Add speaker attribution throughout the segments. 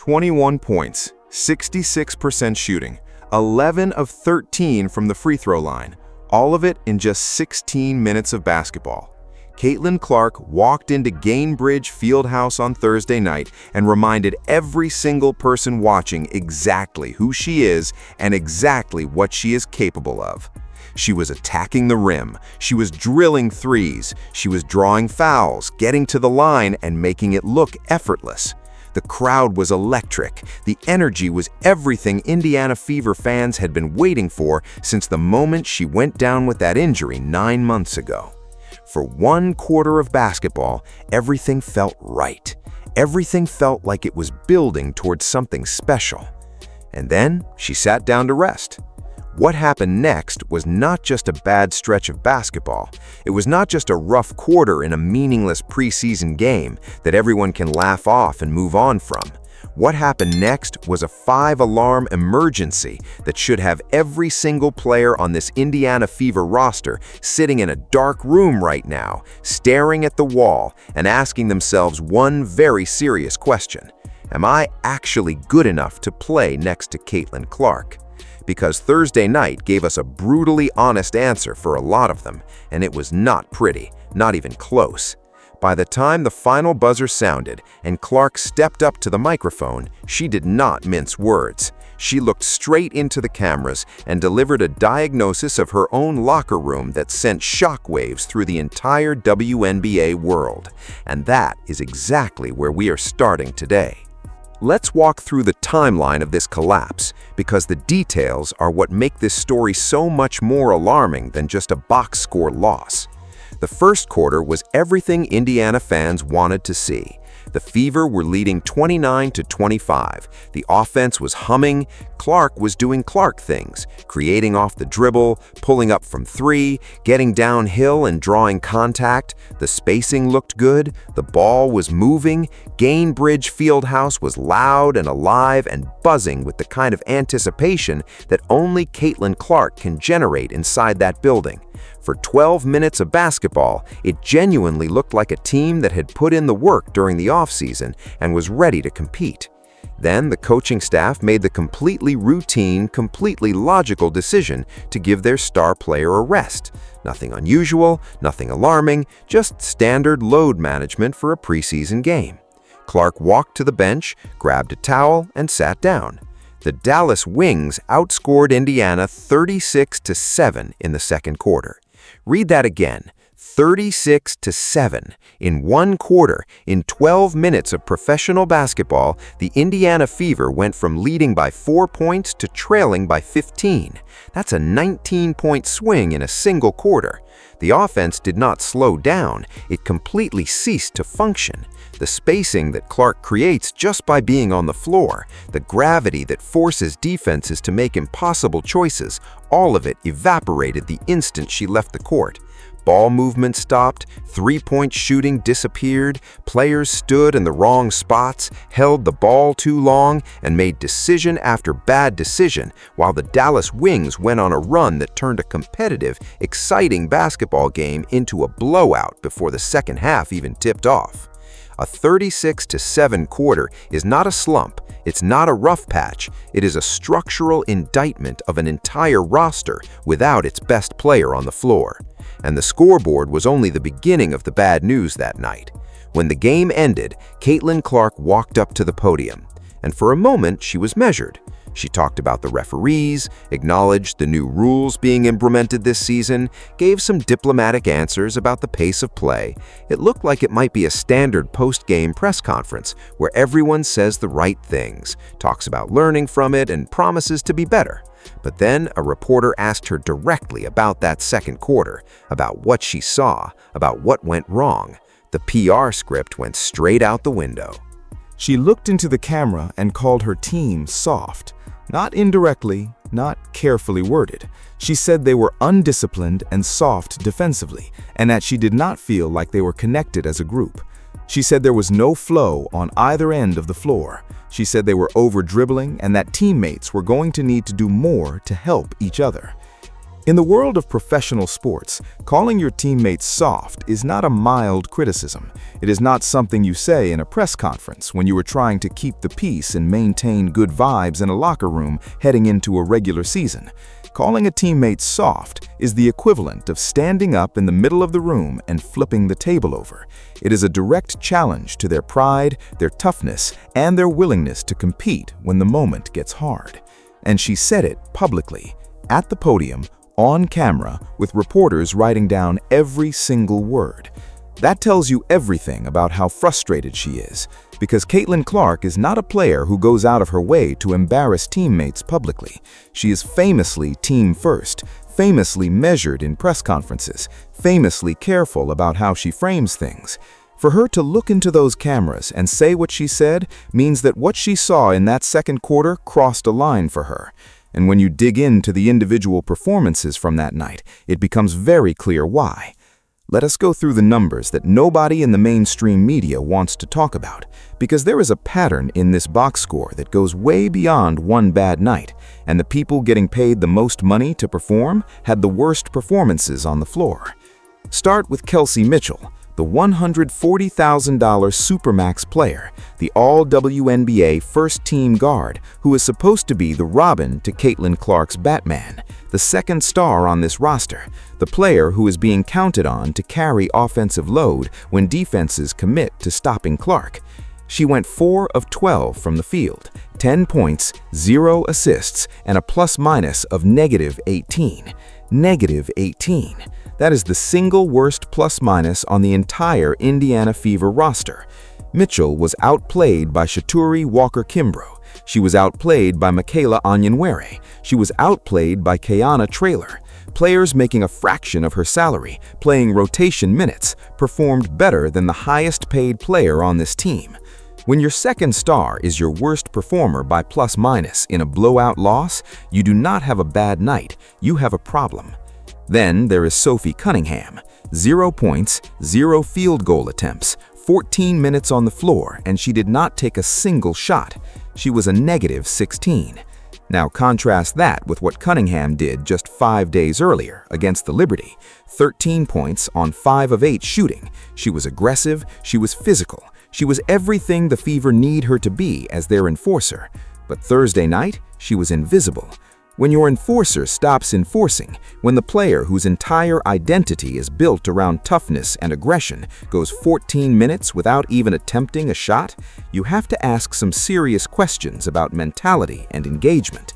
Speaker 1: 21 points, 66% shooting, 11 of 13 from the free throw line, all of it in just 16 minutes of basketball. Caitlin Clark walked into Gainbridge Fieldhouse on Thursday night and reminded every single person watching exactly who she is and exactly what she is capable of. She was attacking the rim, she was drilling threes, she was drawing fouls, getting to the line and making it look effortless. The crowd was electric. The energy was everything Indiana Fever fans had been waiting for since the moment she went down with that injury 9 months ago. For one quarter of basketball, everything felt right. Everything felt like it was building towards something special. And then she sat down to rest. What happened next was not just a bad stretch of basketball. It was not just a rough quarter in a meaningless preseason game that everyone can laugh off and move on from. What happened next was a 5-alarm emergency that should have every single player on this Indiana Fever roster sitting in a dark room right now, staring at the wall and asking themselves one very serious question. Am I actually good enough to play next to Caitlin Clark? Because Thursday night gave us a brutally honest answer for a lot of them, and it was not pretty, not even close. By the time the final buzzer sounded and Clark stepped up to the microphone, she did not mince words. She looked straight into the cameras and delivered a diagnosis of her own locker room that sent shockwaves through the entire WNBA world. And that is exactly where we are starting today. Let's walk through the timeline of this collapse, because the details are what make this story so much more alarming than just a box score loss. The first quarter was everything Indiana fans wanted to see. The Fever were leading 29-25. The offense was humming. Clark was doing Clark things, creating off the dribble, pulling up from three, getting downhill and drawing contact. The spacing looked good. The ball was moving. Gainbridge Fieldhouse was loud and alive and buzzing with the kind of anticipation that only Caitlin Clark can generate inside that building. For 12 minutes of basketball, it genuinely looked like a team that had put in the work during the offseason and was ready to compete. Then the coaching staff made the completely routine, completely logical decision to give their star player a rest. Nothing unusual, nothing alarming, just standard load management for a preseason game. Clark walked to the bench, grabbed a towel, and sat down. The Dallas Wings outscored Indiana 36-7 in the second quarter. Read that again, 36-7. In one quarter, in 12 minutes of professional basketball, the Indiana Fever went from leading by 4 points to trailing by 15. That's a 19-point swing in a single quarter. The offense did not slow down, it completely ceased to function. The spacing that Clark creates just by being on the floor, the gravity that forces defenses to make impossible choices, all of it evaporated the instant she left the court. Ball movement stopped, three-point shooting disappeared, players stood in the wrong spots, held the ball too long, and made decision after bad decision, while the Dallas Wings went on a run that turned a competitive, exciting basketball game into a blowout before the second half even tipped off. A 36-7 quarter is not a slump, it's not a rough patch, it is a structural indictment of an entire roster without its best player on the floor. And the scoreboard was only the beginning of the bad news that night. When the game ended, Caitlin Clark walked up to the podium, and for a moment she was measured. She talked about the referees, acknowledged the new rules being implemented this season, gave some diplomatic answers about the pace of play. It looked like it might be a standard post-game press conference where everyone says the right things, talks about learning from it, and promises to be better. But then a reporter asked her directly about that second quarter, about what she saw, about what went wrong. The PR script went straight out the window.
Speaker 2: She looked into the camera and called her team soft. Not indirectly, not carefully worded. She said they were undisciplined and soft defensively, and that she did not feel like they were connected as a group. She said there was no flow on either end of the floor. She said they were over-dribbling and that teammates were going to need to do more to help each other. In the world of professional sports, calling your teammates soft is not a mild criticism. It is not something you say in a press conference when you are trying to keep the peace and maintain good vibes in a locker room heading into a regular season. Calling a teammate soft is the equivalent of standing up in the middle of the room and flipping the table over. It is a direct challenge to their pride, their toughness, and their willingness to compete when the moment gets hard. And she said it publicly, at the podium, on camera, with reporters writing down every single word. That tells you everything about how frustrated she is, because Caitlin Clark is not a player who goes out of her way to embarrass teammates publicly. She is famously team first, famously measured in press conferences, famously careful about how she frames things. For her to look into those cameras and say what she said means that what she saw in that second quarter crossed a line for her. And when you dig into the individual performances from that night, it becomes very clear why. Let us go through the numbers that nobody in the mainstream media wants to talk about, because there is a pattern in this box score that goes way beyond one bad night, and the people getting paid the most money to perform had the worst performances on the floor. Start with Kelsey Mitchell, the $140,000 Supermax player, the All-WNBA first-team guard who is supposed to be the Robin to Caitlin Clark's Batman, the second star on this roster, the player who is being counted on to carry offensive load when defenses commit to stopping Clark. She went 4 of 12 from the field, 10 points, 0 assists, and a plus-minus of -18. -18. That is the single worst plus-minus on the entire Indiana Fever roster. Mitchell was outplayed by Shaturi Walker-Kimbrough. She was outplayed by Michaela Onyenwere. She was outplayed by Kiana Traylor. Players making a fraction of her salary, playing rotation minutes, performed better than the highest-paid player on this team. When your second star is your worst performer by plus-minus in a blowout loss, you do not have a bad night, you have a problem. Then there is Sophie Cunningham, 0 points, 0 field goal attempts, 14 minutes on the floor, and she did not take a single shot. She was a -16. Now contrast that with what Cunningham did just 5 days earlier against the Liberty. 13 points on 5 of 8 shooting. She was aggressive, she was physical, she was everything the Fever need her to be as their enforcer. But Thursday night, she was invisible. When your enforcer stops enforcing, when the player whose entire identity is built around toughness and aggression goes 14 minutes without even attempting a shot, you have to ask some serious questions about mentality and engagement.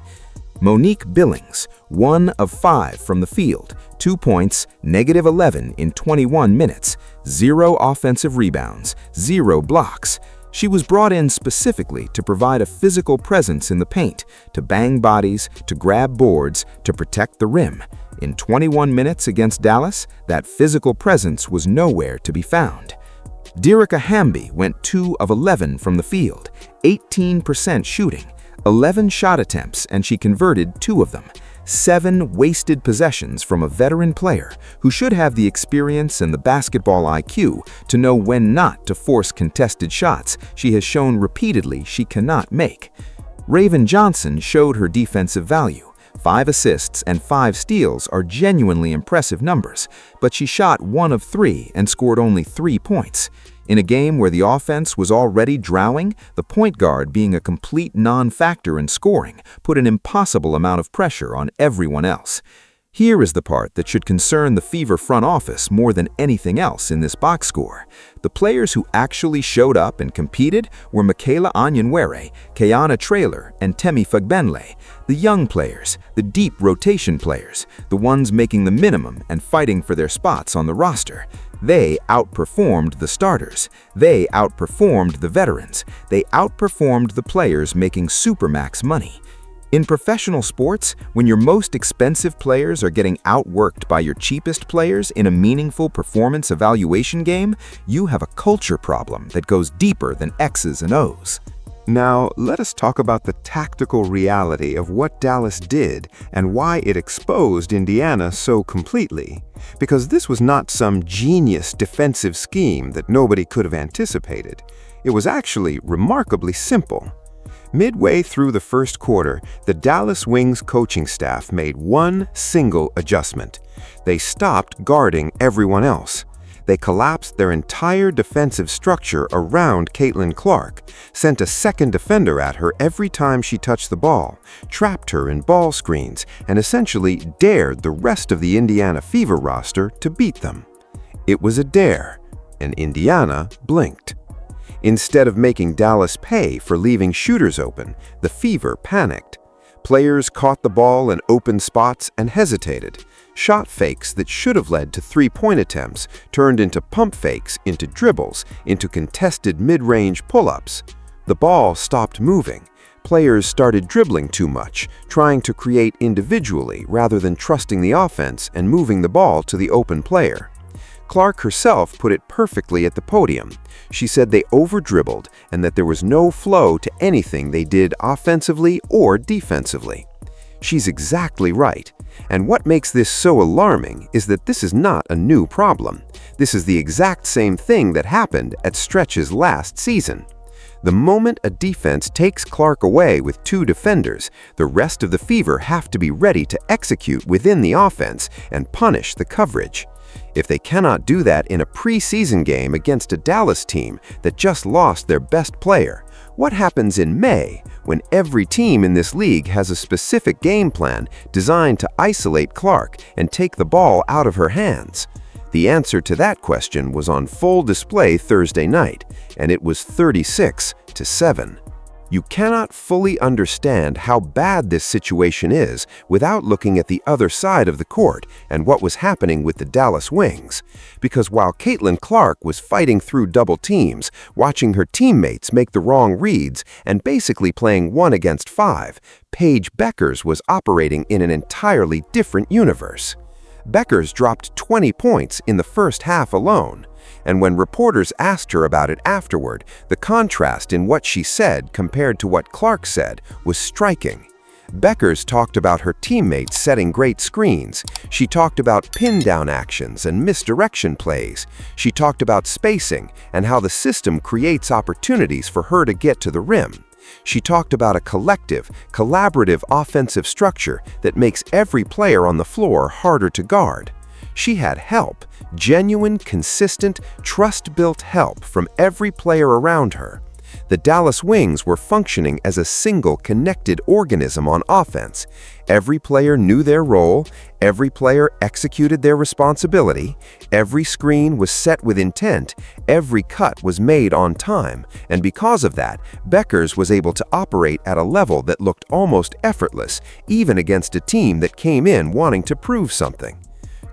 Speaker 2: Monique Billings, 1 of 5 from the field, 2 points, -11 in 21 minutes, 0 offensive rebounds, 0 blocks. She was brought in specifically to provide a physical presence in the paint, to bang bodies, to grab boards, to protect the rim. In 21 minutes against Dallas, that physical presence was nowhere to be found. Derica Hamby went 2 of 11 from the field, 18% shooting, 11 shot attempts, and she converted 2 of them. 7 wasted possessions from a veteran player who should have the experience and the basketball IQ to know when not to force contested shots she has shown repeatedly she cannot make. Raven Johnson showed her defensive value. 5 assists and 5 steals are genuinely impressive numbers, but she shot 1 of 3 and scored only 3 points. In a game where the offense was already drowning, the point guard being a complete non-factor in scoring put an impossible amount of pressure on everyone else. Here is the part that should concern the Fever front office more than anything else in this box score. The players who actually showed up and competed were Michaela Onyenwere, Kiana Traylor, and Temi Fagbenle. The young players, the deep rotation players, the ones making the minimum and fighting for their spots on the roster. They outperformed the starters. They outperformed the veterans. They outperformed the players making Supermax money. In professional sports, when your most expensive players are getting outworked by your cheapest players in a meaningful performance evaluation game, you have a culture problem that goes deeper than X's and O's.
Speaker 1: Now, let us talk about the tactical reality of what Dallas did and why it exposed Indiana so completely. Because this was not some genius defensive scheme that nobody could have anticipated. It was actually remarkably simple. Midway through the first quarter, the Dallas Wings coaching staff made one single adjustment. They stopped guarding everyone else. They collapsed their entire defensive structure around Caitlin Clark, sent a second defender at her every time she touched the ball, trapped her in ball screens, and essentially dared the rest of the Indiana Fever roster to beat them. It was a dare, and Indiana blinked. Instead of making Dallas pay for leaving shooters open, the Fever panicked. Players caught the ball in open spots and hesitated. Shot fakes that should have led to three-point attempts turned into pump fakes, into dribbles, into contested mid-range pull-ups. The ball stopped moving. Players started dribbling too much, trying to create individually rather than trusting the offense and moving the ball to the open player. Clark herself put it perfectly at the podium. She said they over-dribbled and that there was no flow to anything they did offensively or defensively. She's exactly right. And what makes this so alarming is that this is not a new problem. This is the exact same thing that happened at Stretch's last season. The moment a defense takes Clark away with two defenders, the rest of the Fever have to be ready to execute within the offense and punish the coverage. If they cannot do that in a preseason game against a Dallas team that just lost their best player, what happens in May when every team in this league has a specific game plan designed to isolate Clark and take the ball out of her hands? The answer to that question was on full display Thursday night, and it was 36-7. You cannot fully understand how bad this situation is without looking at the other side of the court and what was happening with the Dallas Wings. Because while Caitlin Clark was fighting through double teams, watching her teammates make the wrong reads, and basically playing 1 against 5, Paige Bueckers was operating in an entirely different universe. Bueckers dropped 20 points in the first half alone. And when reporters asked her about it afterward, the contrast in what she said compared to what Clark said was striking. Bueckers talked about her teammates setting great screens. She talked about pin-down actions and misdirection plays. She talked about spacing and how the system creates opportunities for her to get to the rim. She talked about a collective, collaborative offensive structure that makes every player on the floor harder to guard. She had help, genuine, consistent, trust-built help from every player around her. The Dallas Wings were functioning as a single connected organism on offense. Every player knew their role, every player executed their responsibility, every screen was set with intent, every cut was made on time, and because of that, Bueckers was able to operate at a level that looked almost effortless, even against a team that came in wanting to prove something.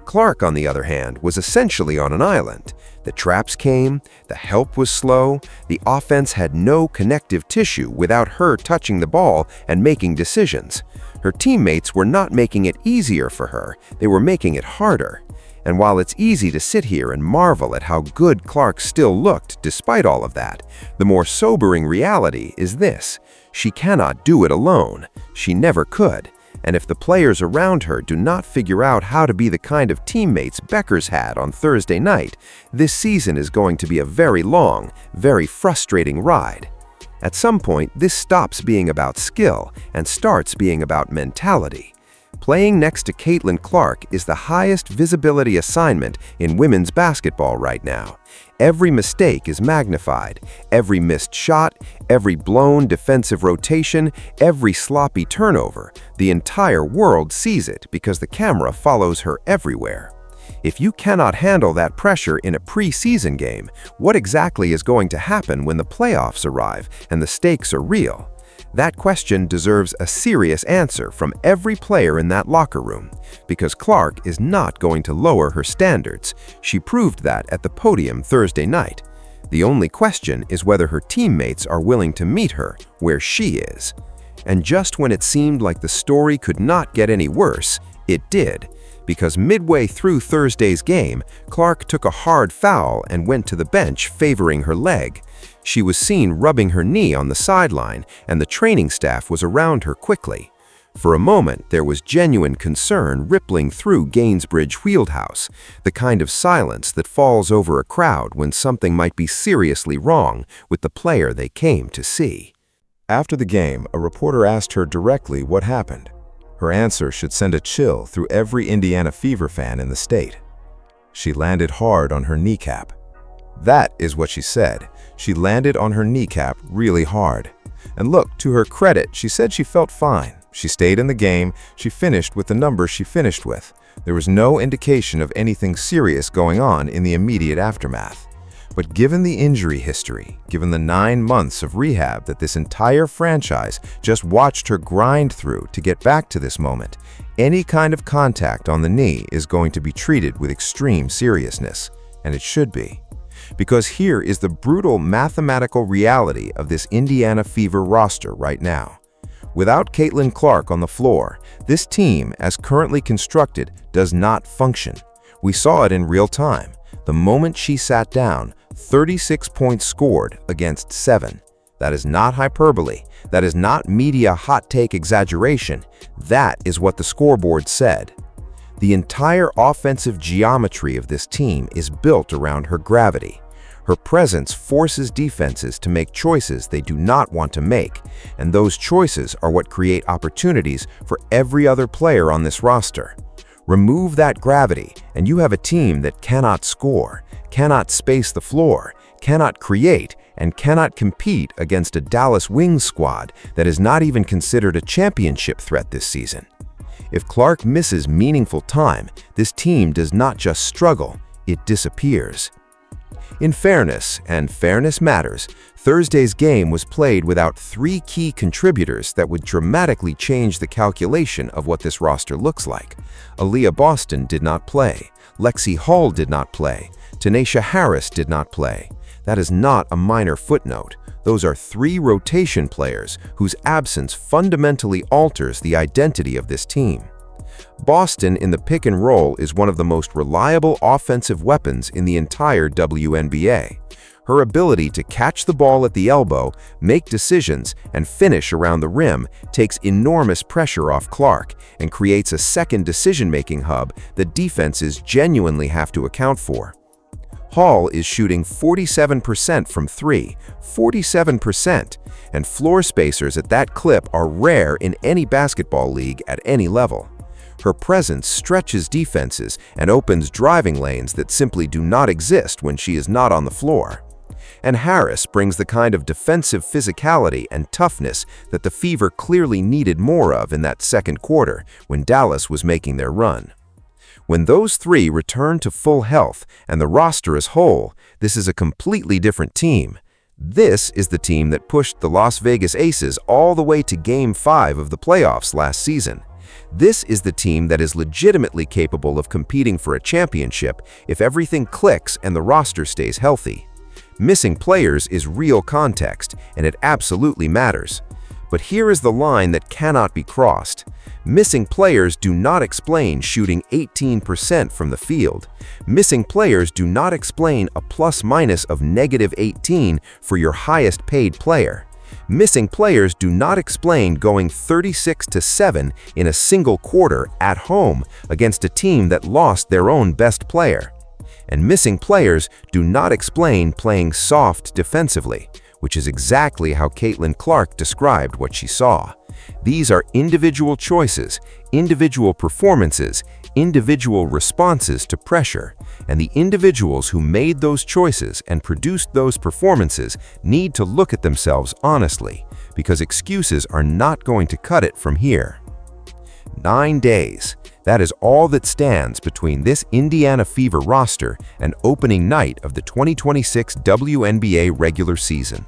Speaker 1: Clark, on the other hand, was essentially on an island. The traps came, the help was slow, the offense had no connective tissue without her touching the ball and making decisions. Her teammates were not making it easier for her, they were making it harder. And while it's easy to sit here and marvel at how good Clark still looked despite all of that, the more sobering reality is this: she cannot do it alone. She never could. And if the players around her do not figure out how to be the kind of teammates Bueckers had on Thursday night, this season is going to be a very long, very frustrating ride. At some point, this stops being about skill and starts being about mentality. Playing next to Caitlin Clark is the highest visibility assignment in women's basketball right now. Every mistake is magnified. Every missed shot, every blown defensive rotation, every sloppy turnover. The entire world sees it because the camera follows her everywhere. If you cannot handle that pressure in a preseason game, what exactly is going to happen when the playoffs arrive and the stakes are real? That question deserves a serious answer from every player in that locker room, because Clark is not going to lower her standards. She proved that at the podium Thursday night. The only question is whether her teammates are willing to meet her where she is. And just when it seemed like the story could not get any worse, it did. Because midway through Thursday's game, Clark took a hard foul and went to the bench favoring her leg. She was seen rubbing her knee on the sideline, and the training staff was around her quickly. For a moment, there was genuine concern rippling through Gainsbridge Fieldhouse, the kind of silence that falls over a crowd when something might be seriously wrong with the player they came to see.
Speaker 2: After the game, a reporter asked her directly what happened. Her answer should send a chill through every Indiana Fever fan in the state. She landed hard on her kneecap. That is what she said. She landed on her kneecap really hard. And look, to her credit, she said she felt fine. She stayed in the game. She finished with the numbers she finished with. There was no indication of anything serious going on in the immediate aftermath. But given the injury history, given the 9 months of rehab that this entire franchise just watched her grind through to get back to this moment, any kind of contact on the knee is going to be treated with extreme seriousness, and it should be. Because here is the brutal mathematical reality of this Indiana Fever roster right now. Without Caitlin Clark on the floor, this team, as currently constructed, does not function. We saw it in real time. The moment she sat down, 36 points scored against 7. That is not hyperbole. That is not media hot take exaggeration. That is what the scoreboard said. The entire offensive geometry of this team is built around her gravity. Her presence forces defenses to make choices they do not want to make, and those choices are what create opportunities for every other player on this roster. Remove that gravity, and you have a team that cannot score, cannot space the floor, cannot create, and cannot compete against a Dallas Wings squad that is not even considered a championship threat this season. If Clark misses meaningful time, this team does not just struggle, it disappears. In fairness, and fairness matters, Thursday's game was played without 3 key contributors that would dramatically change the calculation of what this roster looks like. Aaliyah Boston did not play. Lexi Hall did not play. Tanisha Harris did not play. That is not a minor footnote. Those are 3 rotation players whose absence fundamentally alters the identity of this team. Boston in the pick and roll is one of the most reliable offensive weapons in the entire WNBA. Her ability to catch the ball at the elbow, make decisions, and finish around the rim takes enormous pressure off Clark and creates a second decision-making hub that defenses genuinely have to account for. Hall is shooting 47% from 3, 47%, and floor spacers at that clip are rare in any basketball league at any level. Her presence stretches defenses and opens driving lanes that simply do not exist when she is not on the floor. And Harris brings the kind of defensive physicality and toughness that the Fever clearly needed more of in that second quarter when Dallas was making their run. When those 3 return to full health and the roster is whole, this is a completely different team. This is the team that pushed the Las Vegas Aces all the way to Game 5 of the playoffs last season. This is the team that is legitimately capable of competing for a championship if everything clicks and the roster stays healthy. Missing players is real context, and it absolutely matters. But here is the line that cannot be crossed. Missing players do not explain shooting 18% from the field. Missing players do not explain a plus-minus of -18 for your highest paid player. Missing players do not explain going 36-7 in a single quarter at home against a team that lost their own best player. And missing players do not explain playing soft defensively, which is exactly how Caitlin Clark described what she saw. These are individual choices, individual performances, individual responses to pressure, and the individuals who made those choices and produced those performances need to look at themselves honestly, because excuses are not going to cut it from here. 9 days. That is all that stands between this Indiana Fever roster and opening night of the 2026 WNBA regular season.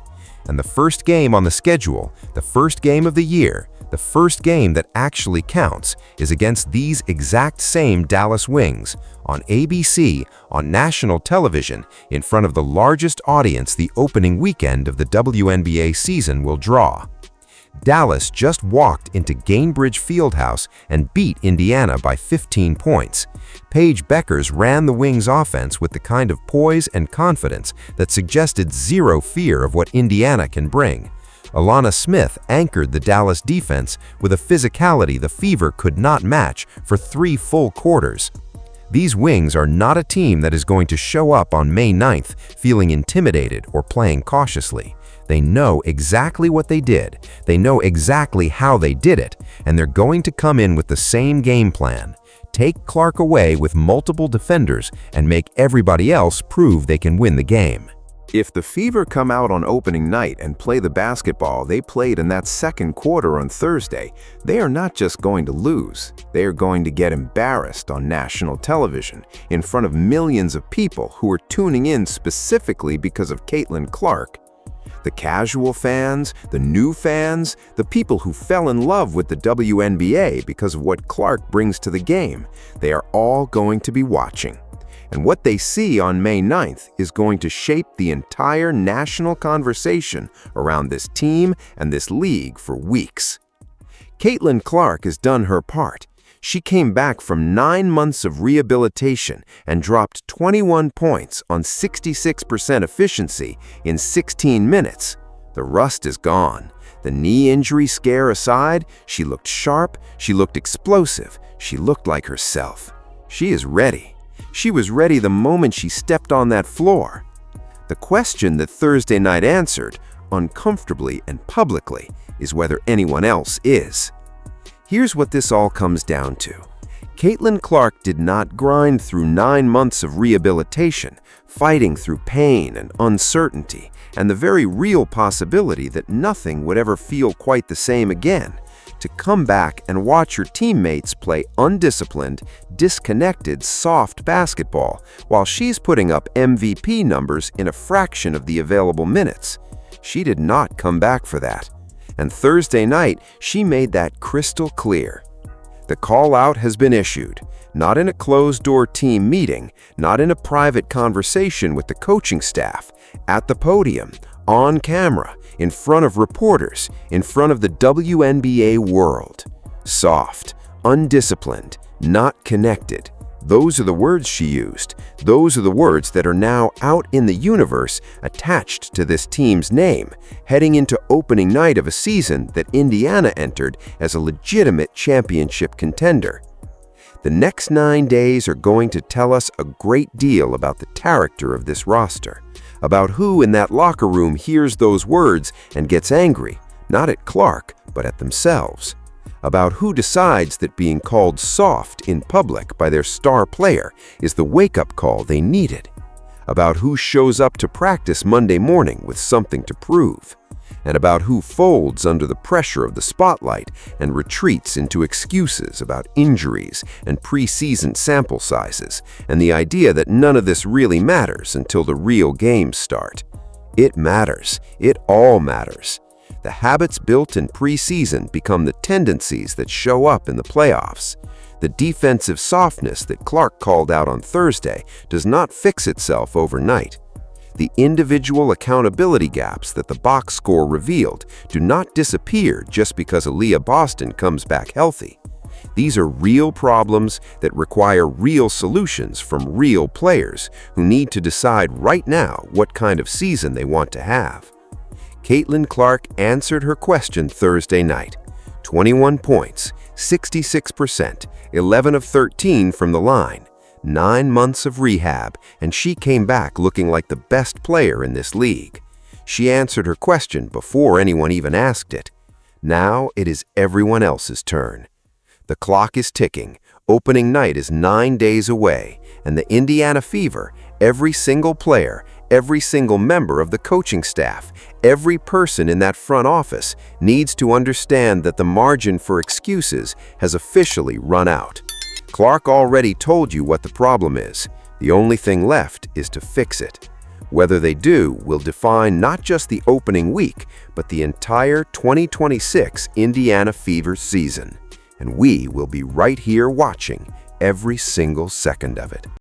Speaker 2: And the first game on the schedule, the first game of the year, the first game that actually counts is against these exact same Dallas Wings on ABC on national television in front of the largest audience the opening weekend of the WNBA season will draw. Dallas just walked into Gainbridge Fieldhouse and beat Indiana by 15 points. Paige Beckers ran the Wings offense with the kind of poise and confidence that suggested zero fear of what Indiana can bring. Alana Smith anchored the Dallas defense with a physicality the Fever could not match for 3 full quarters. These Wings are not a team that is going to show up on May 9th feeling intimidated or playing cautiously.
Speaker 3: They know exactly what they did, they know exactly how they did it, and they're going to come in with the same game plan. Take Clark away with multiple defenders and make everybody else prove they can win the game.
Speaker 1: If the Fever come out on opening night and play the basketball they played in that second quarter on Thursday, they are not just going to lose, they are going to get embarrassed on national television in front of millions of people who are tuning in specifically because of Caitlin Clark. The casual fans, the new fans, the people who fell in love with the WNBA because of what Clark brings to the game, they are all going to be watching. And what they see on May 9th is going to shape the entire national conversation around this team and this league for weeks. Caitlin Clark has done her part. She came back from 9 months of rehabilitation and dropped 21 points on 66% efficiency in 16 minutes. The rust is gone. The knee injury scare aside, she looked sharp, she looked explosive, she looked like herself. She is ready. She was ready the moment she stepped on that floor. The question that Thursday night answered, uncomfortably and publicly, is whether anyone else is. Here's what this all comes down to. Caitlin Clark did not grind through 9 months of rehabilitation, fighting through pain and uncertainty, and the very real possibility that nothing would ever feel quite the same again, to come back and watch her teammates play undisciplined, disconnected, soft basketball while she's putting up MVP numbers in a fraction of the available minutes. She did not come back for that. And Thursday night, she made that crystal clear. The call-out has been issued, not in a closed-door team meeting, not in a private conversation with the coaching staff, at the podium, on camera, in front of reporters, in front of the WNBA world. Soft, undisciplined, not connected. Those are the words she used. Those are the words that are now out in the universe attached to this team's name, heading into opening night of a season that Indiana entered as a legitimate championship contender. The next 9 days are going to tell us a great deal about the character of this roster, about who in that locker room hears those words and gets angry, not at Clark, but at themselves, about who decides that being called soft in public by their star player is the wake-up call they needed, about who shows up to practice Monday morning with something to prove, and about who folds under the pressure of the spotlight and retreats into excuses about injuries and preseason sample sizes and the idea that none of this really matters until the real games start. It matters. It all matters. The habits built in preseason become the tendencies that show up in the playoffs. The defensive softness that Clark called out on Thursday does not fix itself overnight. The individual accountability gaps that the box score revealed do not disappear just because Aaliyah Boston comes back healthy. These are real problems that require real solutions from real players who need to decide right now what kind of season they want to have. Caitlin Clark answered her question Thursday night. 21 points, 66%, 11 of 13 from the line. 9 months of rehab, and she came back looking like the best player in this league. She answered her question before anyone even asked it. Now it is everyone else's turn. The clock is ticking. Opening night is 9 days away, and the Indiana Fever, every single player, every single member of the coaching staff, every person in that front office needs to understand that the margin for excuses has officially run out. Clark already told you what the problem is. The only thing left is to fix it. Whether they do will define not just the opening week, but the entire 2026 Indiana Fever season. And we will be right here watching every single second of it.